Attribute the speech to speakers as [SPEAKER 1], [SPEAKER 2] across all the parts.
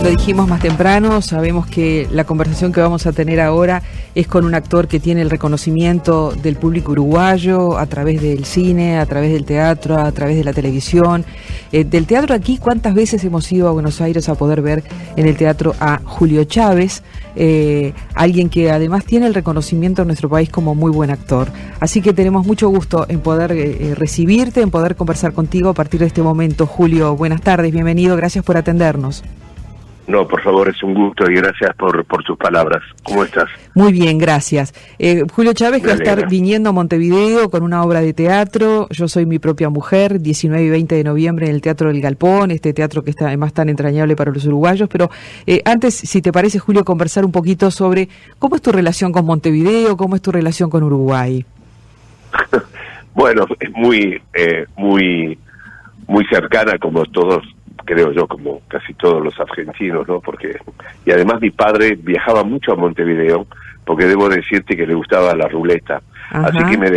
[SPEAKER 1] Lo dijimos más temprano, sabemos que la conversación que vamos a tener ahora es con un actor que tiene el reconocimiento del público uruguayo a través del cine, a través del teatro, a través de la televisión. Del teatro aquí, ¿cuántas veces hemos ido a Buenos Aires a poder ver en el teatro a Julio Chávez? Alguien que además tiene el reconocimiento en nuestro país como muy buen actor. Así que tenemos mucho gusto en poder recibirte, en poder conversar contigo a partir de este momento. Julio, buenas tardes, bienvenido, gracias por atendernos.
[SPEAKER 2] No, por favor, es un gusto y gracias por sus palabras. ¿Cómo estás?
[SPEAKER 1] Muy bien, gracias. Julio Chávez, que va a estar viniendo a Montevideo con una obra de teatro, Yo soy mi propia mujer, 19 y 20 de noviembre en el Teatro del Galpón, este teatro que está además tan entrañable para los uruguayos. Pero antes, si te parece, Julio, conversar un poquito sobre cómo es tu relación con Montevideo, cómo es tu relación con Uruguay.
[SPEAKER 2] Bueno, es muy cercana, como todos, creo yo, como casi todos los argentinos, ¿no? Y además mi padre viajaba mucho a Montevideo, porque debo decirte que le gustaba la ruleta. Ajá. Así que me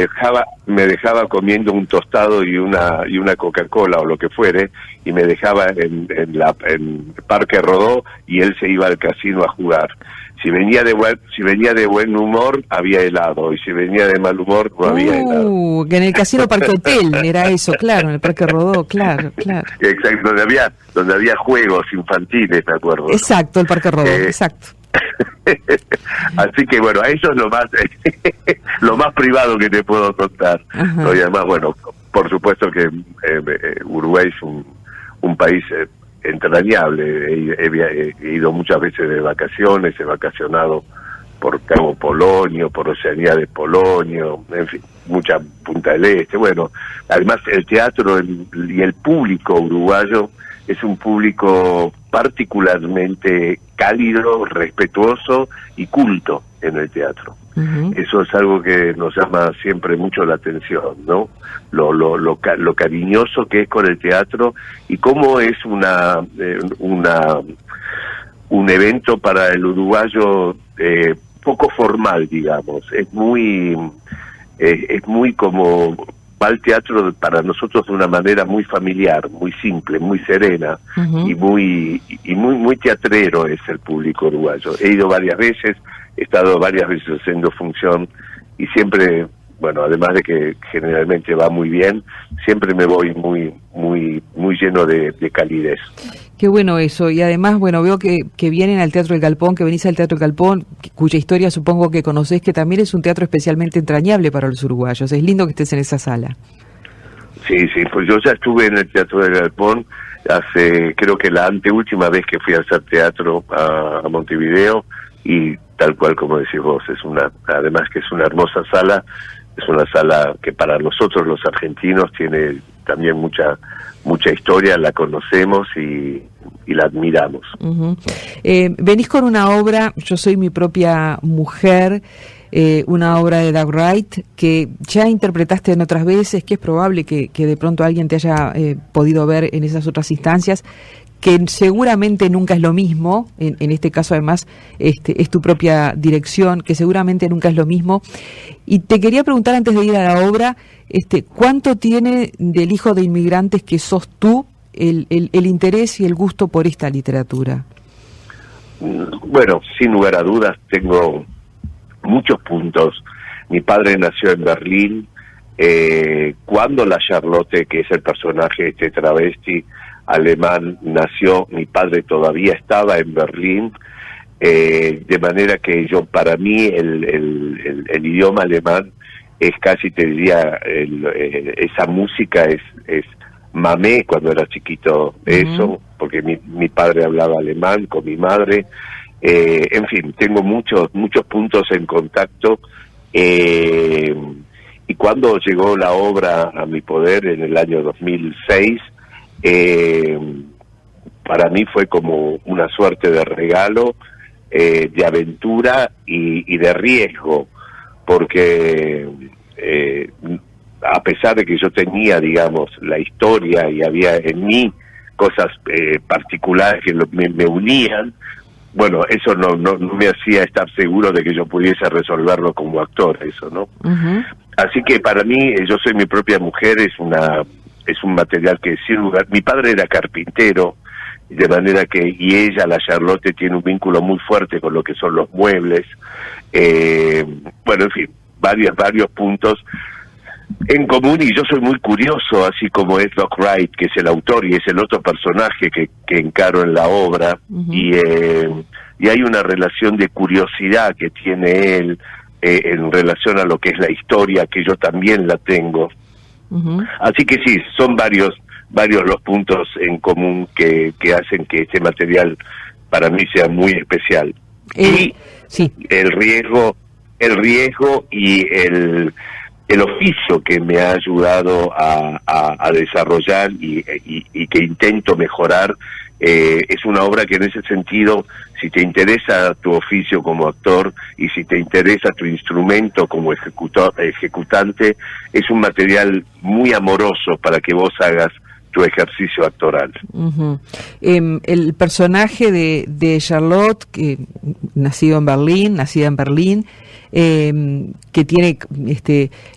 [SPEAKER 2] dejaba comiendo un tostado y una Coca-Cola o lo que fuere, y me dejaba en Parque Rodó, y él se iba al casino a jugar. Si venía de buen humor, había helado, y si venía de mal humor, no había helado.
[SPEAKER 1] Que en el casino Parque Hotel era eso, claro, en el Parque Rodó, claro.
[SPEAKER 2] Exacto, donde había juegos infantiles, me acuerdo.
[SPEAKER 1] Exacto, el Parque Rodó, exacto.
[SPEAKER 2] Así que bueno, eso es lo más privado que te puedo contar. Y además, bueno, por supuesto que Uruguay es un país entrañable. He ido muchas veces de vacaciones, he vacacionado por Cabo Polonio, por Oceanía de Polonio, en fin, mucha Punta del Este. Bueno, además el teatro y el público uruguayo es un público particularmente cálido, respetuoso y culto en el teatro. Eso es algo que nos llama siempre mucho la atención, ¿no? Lo cariñoso que es con el teatro y cómo es un evento para el uruguayo poco formal, digamos. Es muy como va al teatro para nosotros de una manera muy familiar, muy simple, muy serena y muy teatrero es el público uruguayo. He ido varias veces, he estado varias veces haciendo función y siempre, bueno, además de que generalmente va muy bien, siempre me voy muy lleno de calidez.
[SPEAKER 1] Qué bueno eso, y además, bueno, veo que vienen al Teatro del Galpón, que venís al Teatro del Galpón, cuya historia supongo que conocés, que también es un teatro especialmente entrañable para los uruguayos. Es lindo que estés en esa sala.
[SPEAKER 2] Sí, pues yo ya estuve en el Teatro del Galpón creo que la anteúltima vez que fui a hacer teatro a Montevideo, y tal cual como decís vos, además que es una hermosa sala, es una sala que para nosotros los argentinos tiene también mucha historia, la conocemos y la admiramos.
[SPEAKER 1] Venís con una obra, Yo soy mi propia mujer, una obra de Doug Wright, que ya interpretaste en otras veces, que es probable que de pronto alguien te haya podido ver en esas otras instancias, que seguramente nunca es lo mismo, en este caso además es tu propia dirección, que seguramente nunca es lo mismo. Y te quería preguntar antes de ir a la obra, ¿cuánto tiene del hijo de inmigrantes que sos tú el interés y el gusto por esta literatura?
[SPEAKER 2] Bueno, sin lugar a dudas tengo muchos puntos. Mi padre nació en Berlín, cuando la Charlotte, que es el personaje travesti alemán, nació, mi padre todavía estaba en Berlín, de manera que para mí el idioma alemán es casi, te diría, esa música es mamé cuando era chiquito, eso, porque mi padre hablaba alemán con mi madre, en fin, tengo muchos puntos en contacto, y cuando llegó la obra a mi poder en el año 2006, para mí fue como una suerte de regalo, de aventura y de riesgo, porque a pesar de que yo tenía, digamos, la historia y había en mí cosas particulares que me unían, bueno, eso no me hacía estar seguro de que yo pudiese resolverlo como actor, eso, ¿no? Así que para mí, Yo soy mi propia mujer, es un material que sin lugar... Mi padre era carpintero, de manera que, y ella, la Charlotte, tiene un vínculo muy fuerte con lo que son los muebles, bueno, en fin, varios puntos en común, y yo soy muy curioso, así como es Doc Wright, que es el autor y es el otro personaje que encaro en la obra, y hay una relación de curiosidad que tiene él en relación a lo que es la historia, que yo también la tengo. Así que sí, son varios los puntos en común que hacen que este material para mí sea muy especial. Y
[SPEAKER 1] sí,
[SPEAKER 2] el riesgo y el oficio que me ha ayudado a desarrollar y que intento mejorar, es una obra que en ese sentido, si te interesa tu oficio como actor y si te interesa tu instrumento como ejecutante, es un material muy amoroso para que vos hagas tu ejercicio actoral.
[SPEAKER 1] El personaje de Charlotte, nacida en Berlín, que tiene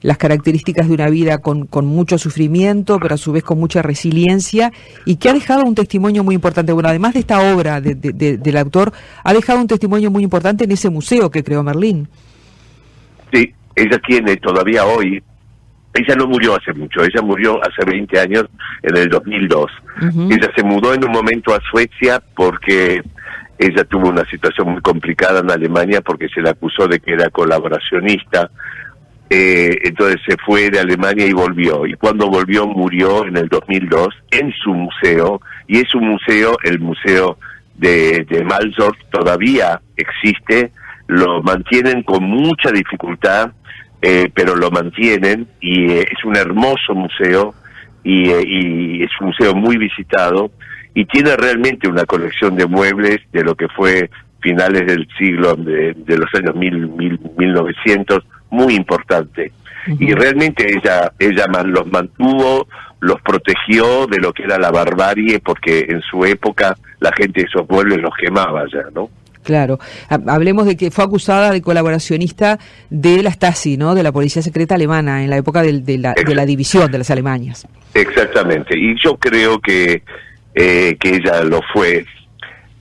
[SPEAKER 1] las características de una vida con mucho sufrimiento, pero a su vez con mucha resiliencia, y que ha dejado un testimonio muy importante. Bueno, además de esta obra del autor, ha dejado un testimonio muy importante en ese museo que creó Berlín.
[SPEAKER 2] Sí, ella tiene todavía hoy. Ella no murió hace mucho, ella murió hace 20 años, en el 2002. Ella se mudó en un momento a Suecia porque ella tuvo una situación muy complicada en Alemania porque se le acusó de que era colaboracionista. Entonces se fue de Alemania y volvió. Y cuando volvió, murió en el 2002 en su museo. Y es un museo, el museo de Malsdorf, todavía existe. Lo mantienen con mucha dificultad, pero lo mantienen, y es un hermoso museo, y es un museo muy visitado, y tiene realmente una colección de muebles de lo que fue finales del siglo, de los años 1900, muy importante. Y realmente ella los mantuvo, los protegió de lo que era la barbarie, porque en su época la gente de esos muebles los quemaba ya, ¿no?
[SPEAKER 1] Claro. Hablemos de que fue acusada de colaboracionista de la Stasi, ¿no? De la policía secreta alemana, en la época de la división de las Alemañas. Exactamente.
[SPEAKER 2] Y yo creo que ella lo fue,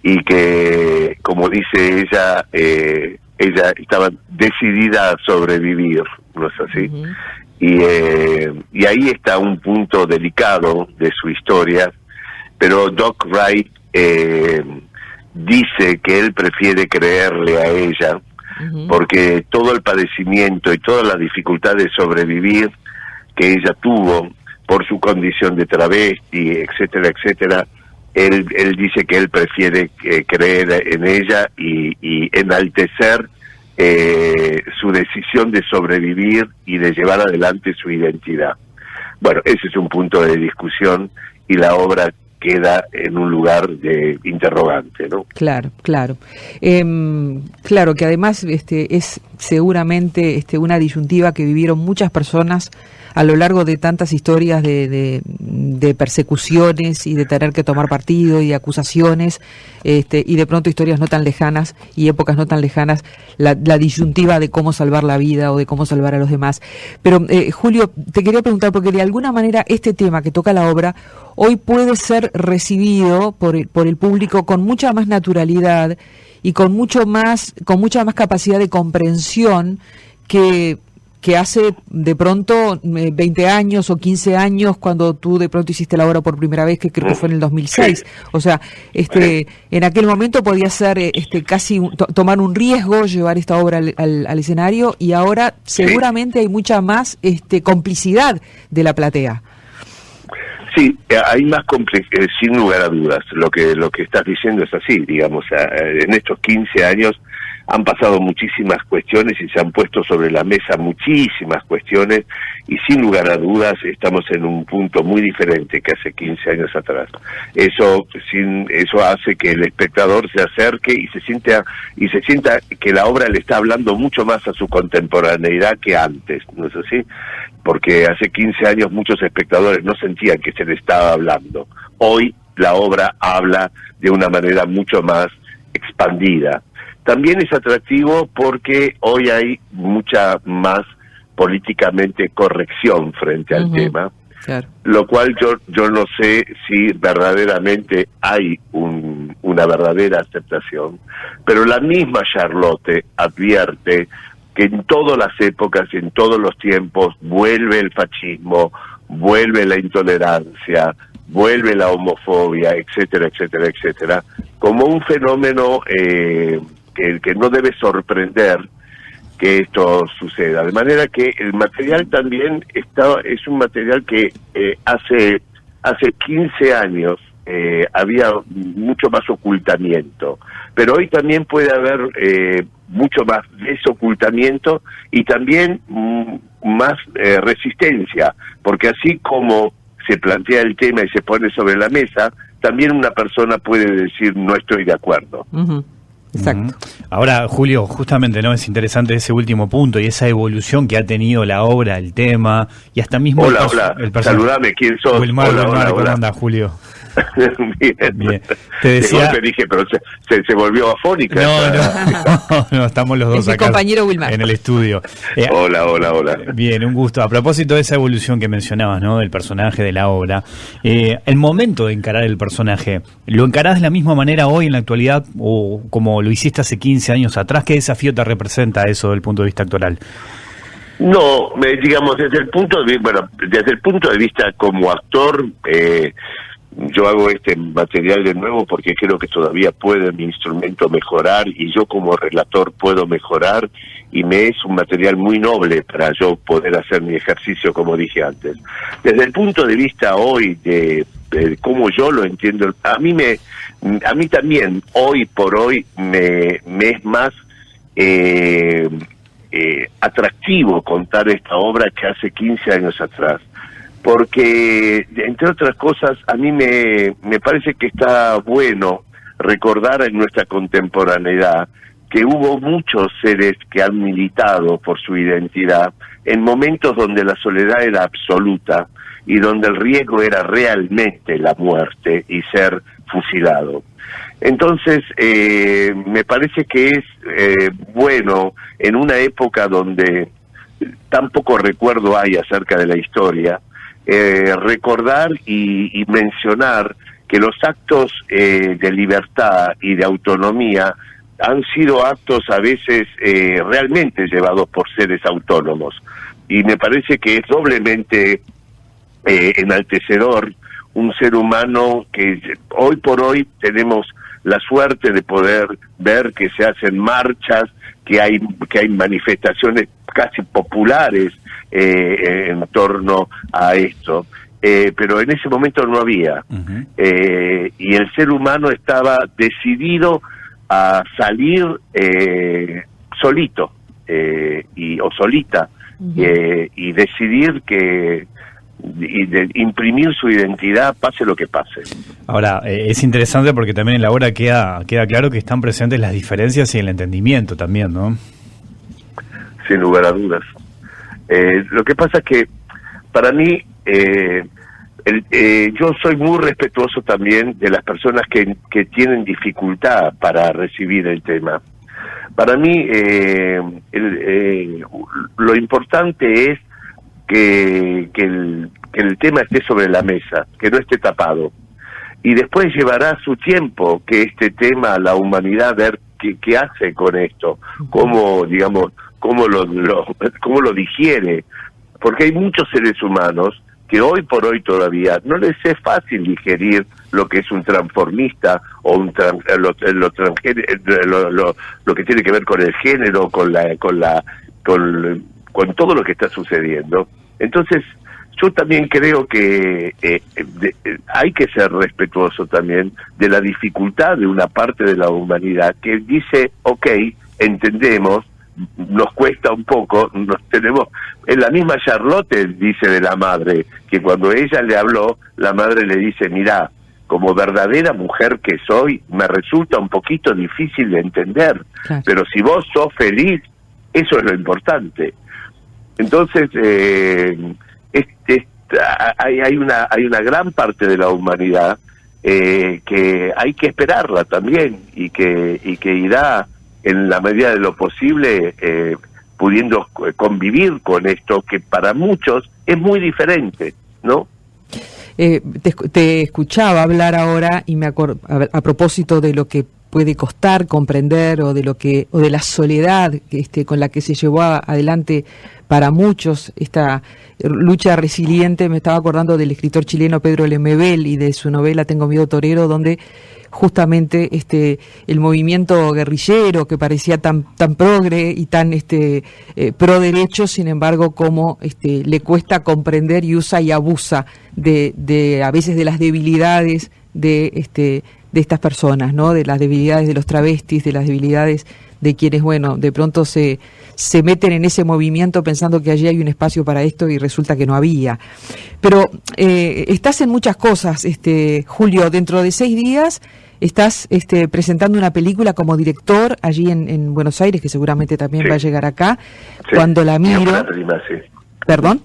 [SPEAKER 2] y que, como dice ella estaba decidida a sobrevivir, ¿no es así? Y ahí está un punto delicado de su historia, pero Doc Wright dice que él prefiere creerle a ella, porque todo el padecimiento y toda la dificultad de sobrevivir que ella tuvo por su condición de travesti, etcétera, etcétera, él dice que él prefiere creer en ella y enaltecer su decisión de sobrevivir y de llevar adelante su identidad. Bueno, ese es un punto de discusión, y la obra queda en un lugar de interrogante, ¿no? Claro, claro. Claro que además es seguramente una disyuntiva que vivieron muchas personas a lo largo de tantas historias de persecuciones y de tener que tomar partido y de acusaciones, y de pronto historias no tan lejanas y épocas no tan lejanas, la disyuntiva de cómo salvar la vida o de cómo salvar a los demás. Pero Julio, te quería preguntar, porque de alguna manera este tema que toca la obra hoy puede ser recibido por el público con mucha más naturalidad y con mucha más capacidad de comprensión que hace de pronto 20 años o 15 años, cuando tú de pronto hiciste la obra por primera vez, que creo que fue en el 2006. O sea, en aquel momento podía ser casi tomar un riesgo, llevar esta obra al escenario, y ahora seguramente hay mucha más complicidad de la platea. Sí, hay más complejidad, sin lugar a dudas. Lo que estás diciendo es así, digamos. En estos 15 años han pasado muchísimas cuestiones y se han puesto sobre la mesa muchísimas cuestiones, y sin lugar a dudas estamos en un punto muy diferente que hace 15 años atrás. Eso hace que el espectador se acerque y se sienta que la obra le está hablando mucho más a su contemporaneidad que antes, ¿no es así? Porque hace 15 años muchos espectadores no sentían que se le estaba hablando. Hoy la obra habla de una manera mucho más expandida. También es atractivo porque hoy hay mucha más políticamente corrección frente al tema.
[SPEAKER 1] Claro.
[SPEAKER 2] Lo cual yo no sé si verdaderamente hay una verdadera aceptación, pero la misma Charlotte advierte que en todas las épocas y en todos los tiempos vuelve el fascismo, vuelve la intolerancia, vuelve la homofobia, etcétera, etcétera, etcétera, como un fenómeno que no debe sorprender que esto suceda. De manera que el material también es un material que hace 15 años había mucho más ocultamiento, pero hoy también puede haber mucho más desocultamiento y también más resistencia, porque así como se plantea el tema y se pone sobre la mesa, también una persona puede decir no estoy de acuerdo.
[SPEAKER 1] Uh-huh. Exacto.
[SPEAKER 3] Ahora, Julio, justamente no es interesante ese último punto y esa evolución que ha tenido la obra, el tema y hasta mismo
[SPEAKER 2] hola, saludame, ¿quién sos?
[SPEAKER 3] Wilmar,
[SPEAKER 2] hola.
[SPEAKER 3] ¿Cómo andás, Julio?
[SPEAKER 2] Bien.
[SPEAKER 3] Te decía...
[SPEAKER 2] De dije, pero se volvió afónica.
[SPEAKER 3] No, estamos los dos
[SPEAKER 1] es
[SPEAKER 3] acá.
[SPEAKER 1] Mi compañero Wilmar.
[SPEAKER 3] En el estudio.
[SPEAKER 2] Hola.
[SPEAKER 3] Bien, un gusto. A propósito de esa evolución que mencionabas, ¿no? Del personaje, de la obra. El momento de encarar el personaje, ¿lo encarás de la misma manera hoy en la actualidad o como lo hiciste hace 15 años atrás? ¿Qué desafío te representa eso desde el punto de vista actoral?
[SPEAKER 2] No, digamos, desde el punto de vista como actor, yo hago este material de nuevo porque creo que todavía puede mi instrumento mejorar y yo como relator puedo mejorar y me es un material muy noble para yo poder hacer mi ejercicio como dije antes. Desde el punto de vista hoy de cómo yo lo entiendo, a mí también hoy por hoy me es más atractivo contar esta obra que hace 15 años atrás. Porque, entre otras cosas, a mí me parece que está bueno recordar en nuestra contemporaneidad que hubo muchos seres que han militado por su identidad en momentos donde la soledad era absoluta y donde el riesgo era realmente la muerte y ser fusilado. Entonces, me parece que es bueno en una época donde tan poco recuerdo hay acerca de la historia, recordar y mencionar que los actos de libertad y de autonomía han sido actos a veces realmente llevados por seres autónomos. Y me parece que es doblemente enaltecedor un ser humano que hoy por hoy tenemos la suerte de poder ver que se hacen marchas, que hay manifestaciones casi populares en torno a esto, pero en ese momento no había.
[SPEAKER 3] Uh-huh.
[SPEAKER 2] Y el ser humano estaba decidido a salir solito o solita, uh-huh. Y decidir de imprimir su identidad pase lo que pase.
[SPEAKER 3] Ahora, es interesante porque también en la obra queda claro que están presentes las diferencias y el entendimiento también, ¿no?
[SPEAKER 2] Sin lugar a dudas. Lo que pasa es que para mí yo soy muy respetuoso también de las personas que tienen dificultad para recibir el tema. Para mí lo importante es que el tema esté sobre la mesa, que no esté tapado. Y después llevará su tiempo que este tema, la humanidad, ver qué hace con esto, cómo lo digiere. Porque hay muchos seres humanos que hoy por hoy todavía no les es fácil digerir lo que es un transformista o lo que tiene que ver con el género, con todo lo que está sucediendo. Entonces, yo también creo que hay que ser respetuoso también de la dificultad de una parte de la humanidad que dice, entendemos, nos cuesta un poco, en la misma Charlotte dice de la madre, que cuando ella le habló, la madre le dice, mirá, como verdadera mujer que soy, me resulta un poquito difícil de entender, claro. Pero si vos sos feliz, eso es lo importante. Entonces, hay una gran parte de la humanidad que hay que esperarla también y que irá en la medida de lo posible pudiendo convivir con esto que para muchos es muy diferente, ¿no?
[SPEAKER 1] Te escuchaba hablar ahora y a propósito de lo que puede costar comprender o de la soledad con la que se llevó adelante para muchos esta lucha resiliente. Me estaba acordando del escritor chileno Pedro Lemebel y de su novela Tengo miedo torero, donde justamente el movimiento guerrillero que parecía tan progre y tan pro derechos, sin embargo, como le cuesta comprender y usa y abusa de a veces de las debilidades de estas personas, ¿no? De las debilidades de los travestis, de las debilidades de quienes, bueno, de pronto se meten en ese movimiento pensando que allí hay un espacio para esto y resulta que no había. Pero estás en muchas cosas, Julio. Dentro de 6 días estás presentando una película como director allí en Buenos Aires, que seguramente también
[SPEAKER 2] sí.
[SPEAKER 1] va a llegar acá.
[SPEAKER 2] Sí.
[SPEAKER 1] Cuando la miro...
[SPEAKER 2] Mi ópera prima, sí.
[SPEAKER 1] ¿Perdón?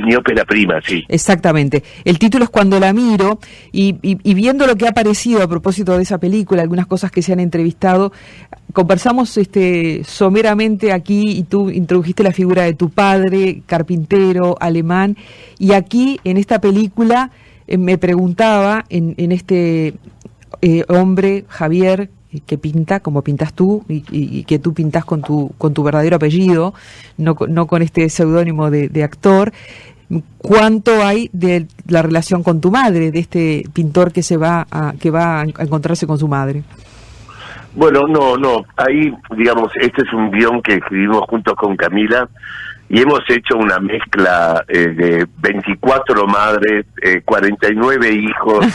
[SPEAKER 2] Mi ópera prima, sí.
[SPEAKER 1] Exactamente. El título es Cuando la miro, y viendo lo que ha aparecido a propósito de esa película, algunas cosas que se han entrevistado, conversamos someramente aquí y tú introdujiste la figura de tu padre, carpintero, alemán, y aquí en esta película me preguntaba en este hombre, Javier, que pinta como pintas tú y que tú pintas con tu verdadero apellido, no con este seudónimo de actor. ¿Cuánto hay de la relación con tu madre, de este pintor que va a encontrarse con su madre?
[SPEAKER 2] Bueno, no, ahí, digamos, este es un guión que escribimos juntos con Camila y hemos hecho una mezcla de 24 madres, 49 hijos,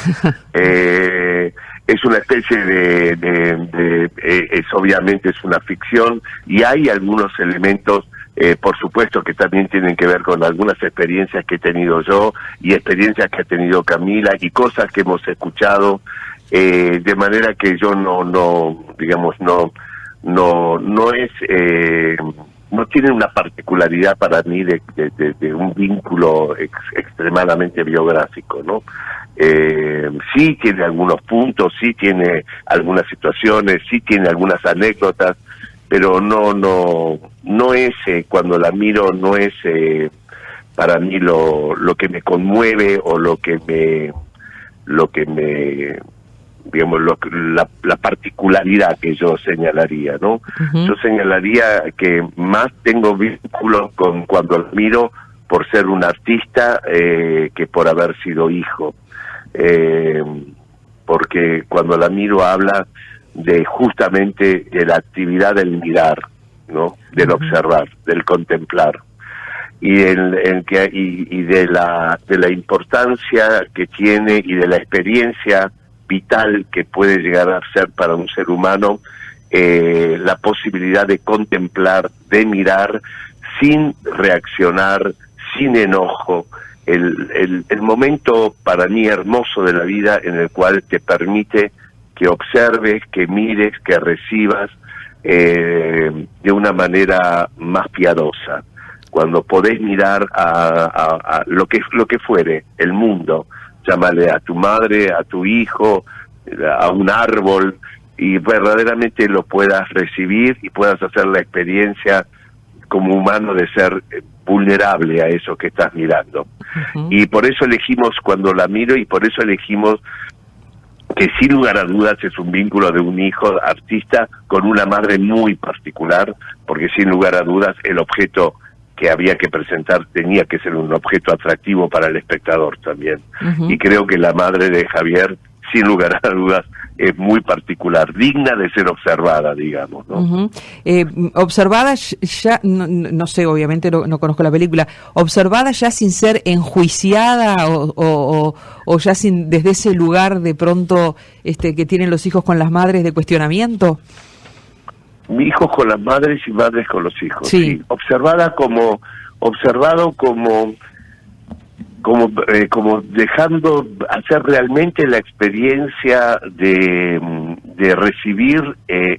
[SPEAKER 2] es una especie obviamente es una ficción y hay algunos elementos, por supuesto, que también tienen que ver con algunas experiencias que he tenido yo y experiencias que ha tenido Camila y cosas que hemos escuchado, de manera que yo no tiene una particularidad para mí de un vínculo extremadamente biográfico, ¿no? Sí tiene algunos puntos, sí tiene algunas situaciones, sí tiene algunas anécdotas, pero no es, cuando la miro, no es para mí lo que me conmueve o lo que me digamos, la particularidad que yo señalaría, ¿no? Uh-huh. Yo señalaría que más tengo vínculos con Cuando la miro por ser un artista que por haber sido hijo. Porque Cuando la miro habla de justamente de la actividad del mirar, ¿no? Del uh-huh. observar, del contemplar. Y de la importancia que tiene y de la experiencia vital que puede llegar a ser para un ser humano la posibilidad de contemplar, de mirar sin reaccionar, sin enojo, el momento para mí hermoso de la vida en el cual te permite que observes, que mires, que recibas de una manera más piadosa. Cuando podés mirar a lo que fuere, el mundo, llámale a tu madre, a tu hijo, a un árbol, y verdaderamente lo puedas recibir y puedas hacer la experiencia como humano de ser vulnerable a eso que estás mirando. Uh-huh. Y por eso elegimos Cuando la miro, y por eso elegimos que sin lugar a dudas es un vínculo de un hijo artista con una madre muy particular, porque sin lugar a dudas el objeto que había que presentar tenía que ser un objeto atractivo para el espectador también. Uh-huh. Y creo que la madre de Javier, sin lugar a dudas, es muy particular, digna de ser observada, digamos, ¿no?
[SPEAKER 1] Uh-huh. Observada ya, no sé, obviamente no conozco la película, observada ya sin ser enjuiciada o ya sin desde ese lugar de pronto que tienen los hijos con las madres de cuestionamiento.
[SPEAKER 2] Hijos con las madres y madres con los hijos.
[SPEAKER 1] Sí.
[SPEAKER 2] Sí. Observado como dejando hacer realmente la experiencia de recibir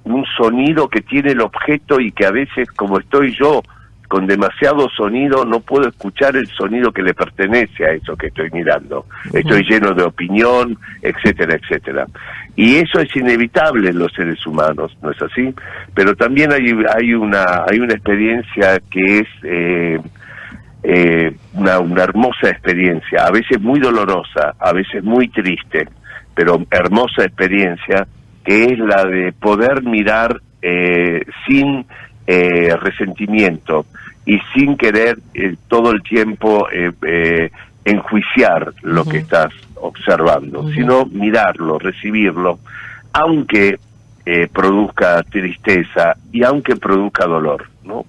[SPEAKER 2] un sonido que tiene el objeto y que a veces, como estoy yo con demasiado sonido, no puedo escuchar el sonido que le pertenece a eso que estoy mirando. Uh-huh. Estoy lleno de opinión, etcétera, etcétera. Y eso es inevitable en los seres humanos, ¿no es así? Pero también hay una experiencia que es una hermosa experiencia, a veces muy dolorosa, a veces muy triste, pero hermosa experiencia, que es la de poder mirar sin resentimiento y sin querer todo el tiempo enjuiciar lo que estás observando, sino mirarlo, recibirlo, aunque produzca tristeza y aunque produzca dolor, ¿no?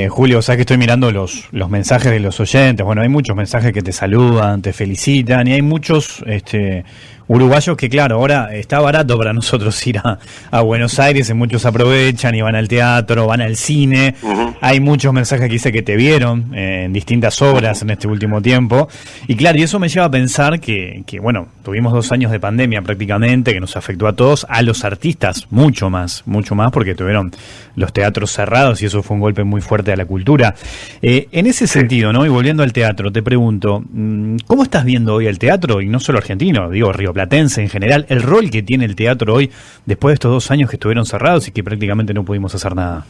[SPEAKER 3] Julio, sabes que estoy mirando los mensajes de los oyentes. Bueno, hay muchos mensajes que te saludan, te felicitan, y hay muchos uruguayos que, claro, ahora está barato para nosotros ir a Buenos Aires, y muchos aprovechan y van al teatro, van al cine. Hay muchos mensajes que dice que te vieron en distintas obras en este último tiempo, y claro, y eso me lleva a pensar que bueno, tuvimos 2 años de pandemia prácticamente, que nos afectó a todos, a los artistas mucho más, porque tuvieron los teatros cerrados y eso fue un golpe muy fuerte a la cultura. En ese sentido, ¿no? Y volviendo al teatro, te pregunto, ¿cómo estás viendo hoy el teatro, y no solo argentino, digo rioplatense en general, el rol que tiene el teatro hoy después de estos 2 años que estuvieron cerrados y que prácticamente no pudimos hacer nada?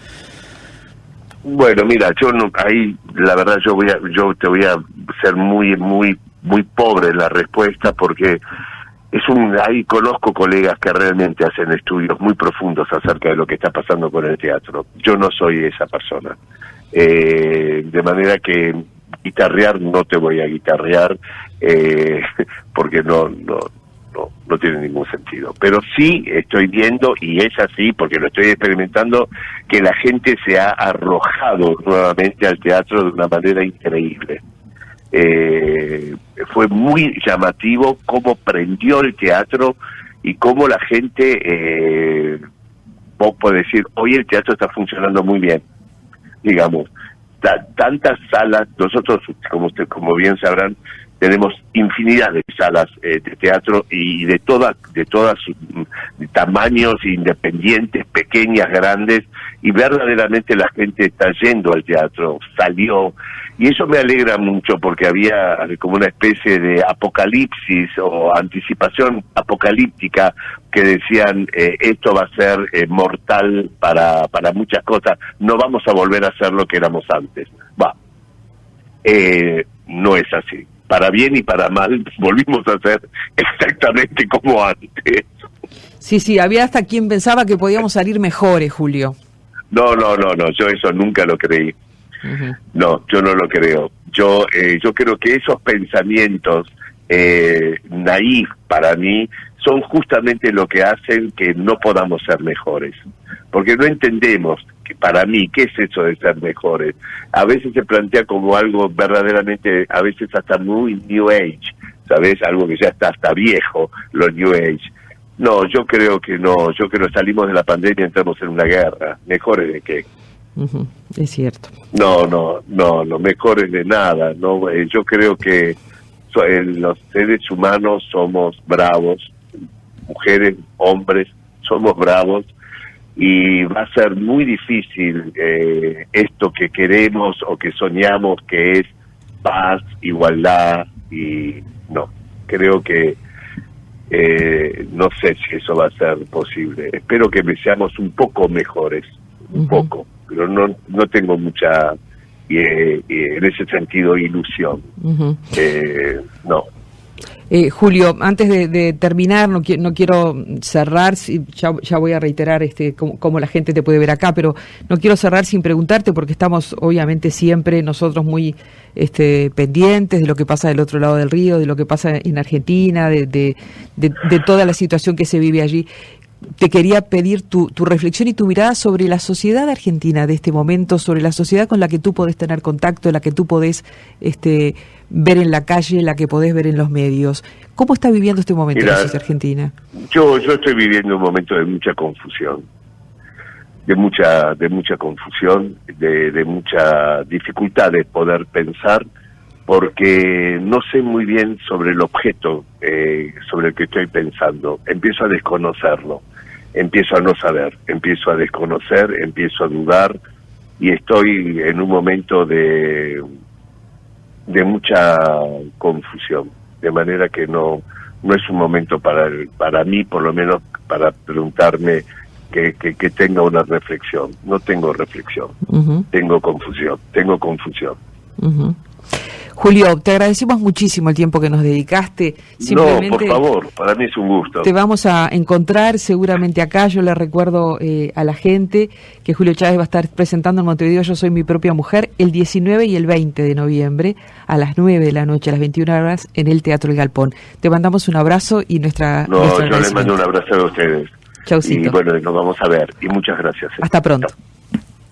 [SPEAKER 2] Bueno, mira, yo no, ahí la verdad yo te voy a ser muy pobre en la respuesta, porque ahí conozco colegas que realmente hacen estudios muy profundos acerca de lo que está pasando con el teatro. Yo no soy esa persona. De manera que guitarrear no te voy a guitarrear, porque no tiene ningún sentido. Pero sí estoy viendo, y es así porque lo estoy experimentando, que la gente se ha arrojado nuevamente al teatro de una manera increíble. Fue muy llamativo cómo prendió el teatro y cómo la gente, vos podés decir, hoy el teatro está funcionando muy bien, digamos, tantas salas. Nosotros, como bien sabrán, tenemos infinidad de salas de teatro, y de todas tamaños independientes, pequeñas, grandes, y verdaderamente la gente está yendo al teatro, salió, y eso me alegra mucho, porque había como una especie de apocalipsis o anticipación apocalíptica que decían, esto va a ser mortal para muchas cosas, no vamos a volver a ser lo que éramos antes. No es así. Para bien y para mal, volvimos a ser exactamente como antes.
[SPEAKER 1] Sí, había hasta quien pensaba que podíamos salir mejores, Julio.
[SPEAKER 2] No, yo eso nunca lo creí. No, yo no lo creo. Yo creo que esos pensamientos naif para mí son justamente lo que hacen que no podamos ser mejores, porque no entendemos que, para mí, ¿qué es eso de ser mejores? A veces se plantea como algo verdaderamente, a veces hasta muy New Age, ¿sabes? Algo que ya está hasta viejo, lo New Age. No, yo creo que no, yo creo que salimos de la pandemia y entramos en una guerra. ¿Mejores de qué?
[SPEAKER 1] Es cierto.
[SPEAKER 2] No, mejores de nada. No, yo creo que los seres humanos somos bravos, mujeres, hombres, somos bravos, y va a ser muy difícil esto que queremos o que soñamos, que es paz, igualdad, y no, creo que no sé si eso va a ser posible. Espero que seamos un poco mejores, un poco, pero no tengo mucha, en ese sentido, ilusión. No.
[SPEAKER 1] Julio, antes de terminar, no quiero cerrar, ya voy a reiterar cómo la gente te puede ver acá, pero no quiero cerrar sin preguntarte, porque estamos obviamente siempre nosotros muy pendientes de lo que pasa del otro lado del río, de lo que pasa en Argentina, de toda la situación que se vive allí. Te quería pedir tu reflexión y tu mirada sobre la sociedad argentina de este momento, sobre la sociedad con la que tú podés tener contacto, la que tú podés ver en la calle, la que podés ver en los medios. ¿Cómo está viviendo este momento la sociedad argentina?
[SPEAKER 2] Yo estoy viviendo un momento de mucha confusión, de mucha confusión, de mucha dificultad de poder pensar, porque no sé muy bien sobre el objeto sobre el que estoy pensando. Empiezo a desconocerlo, empiezo a no saber, empiezo a desconocer, empiezo a dudar, y estoy en un momento de mucha confusión, de manera que no es un momento para mí, por lo menos, para preguntarme que tenga una reflexión. No tengo reflexión, tengo confusión.
[SPEAKER 1] Uh-huh. Julio, te agradecemos muchísimo el tiempo que nos dedicaste.
[SPEAKER 2] No, por favor, para mí es un gusto.
[SPEAKER 1] Te vamos a encontrar seguramente acá. Yo le recuerdo a la gente que Julio Chávez va a estar presentando en Montevideo Yo Soy Mi Propia Mujer el 19 y el 20 de noviembre a las 9 de la noche, a las 21 horas, en el Teatro El Galpón. Te mandamos un abrazo y nuestra...
[SPEAKER 2] No, yo les mando un abrazo a ustedes.
[SPEAKER 1] Chaucito.
[SPEAKER 2] Y bueno, nos vamos a ver. Y muchas gracias.
[SPEAKER 1] Hasta pronto. Chau.